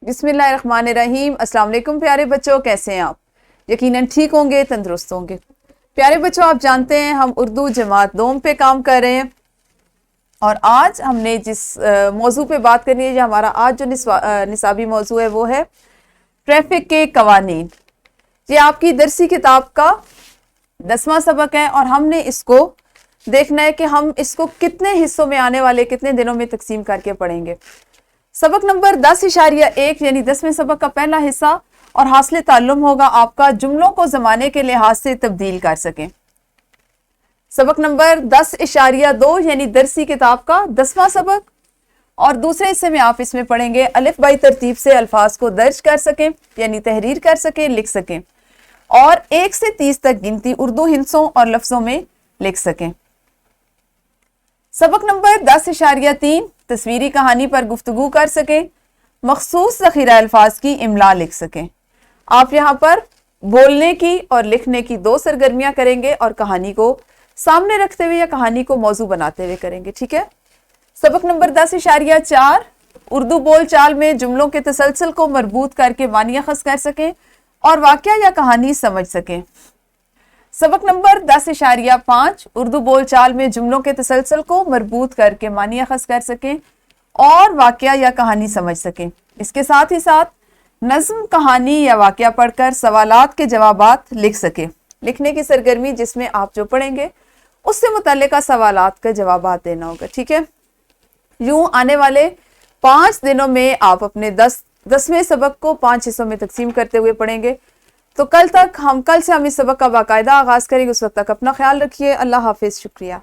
بسم اللہ الرحمن الرحیم۔ السلام علیکم پیارے بچوں، کیسے ہیں آپ؟ یقیناً ٹھیک ہوں گے، تندرست ہوں گے۔ پیارے بچوں، آپ جانتے ہیں ہم اردو جماعت دوم پہ کام کر رہے ہیں، اور آج ہم نے جس موضوع پہ بات کرنی ہے، جو ہمارا آج جو نصابی موضوع ہے وہ ہے ٹریفک کے قوانین۔ یہ آپ کی درسی کتاب کا 10واں سبق ہے، اور ہم نے اس کو دیکھنا ہے کہ ہم اس کو کتنے حصوں میں آنے والے کتنے دنوں میں تقسیم کر کے پڑھیں گے۔ سبق نمبر 10.1 یعنی 10ویں سبق کا پہلا حصہ اور حاصل تعلم ہوگا آپ کا جملوں کو زمانے کے لحاظ سے تبدیل کر سکیں۔ سبق نمبر 10.2 یعنی درسی کتاب کا 10واں سبق، اور دوسرے حصے میں آپ اس میں پڑھیں گے الف بائی ترتیب سے الفاظ کو درج کر سکیں، یعنی تحریر کر سکیں، لکھ سکیں، اور 1 سے 30 تک گنتی اردو ہندسوں اور لفظوں میں لکھ سکیں۔ سبق نمبر 10.3 تصویری کہانی پر گفتگو کر سکیں، مخصوص ذخیرہ الفاظ کی املا لکھ سکیں۔ آپ یہاں پر بولنے کی اور لکھنے کی 2 سرگرمیاں کریں گے، اور کہانی کو سامنے رکھتے ہوئے یا کہانی کو موضوع بناتے ہوئے کریں گے، ٹھیک ہے؟ سبق نمبر 10.4 اردو بول چال میں جملوں کے تسلسل کو مربوط کر کے معنی اخذ کر سکیں اور واقعہ یا کہانی سمجھ سکیں۔ سبق نمبر 10.5 اردو بول چال میں جملوں کے تسلسل کو مربوط کر کے معنی اخذ کر سکیں اور واقعہ یا کہانی سمجھ سکیں۔ اس کے ساتھ ہی ساتھ نظم، کہانی یا واقعہ پڑھ کر سوالات کے جوابات لکھ سکیں۔ لکھنے کی سرگرمی جس میں آپ جو پڑھیں گے اس سے متعلقہ سوالات کے جوابات دینا ہوگا، ٹھیک ہے؟ یوں آنے والے 5 دنوں میں آپ اپنے 10ویں سبق کو 5 حصوں میں تقسیم کرتے ہوئے پڑھیں گے۔ تو کل سے ہم اس سبق کا باقاعدہ آغاز کریں گے۔ اس وقت تک اپنا خیال رکھیے۔ اللہ حافظ، شکریہ۔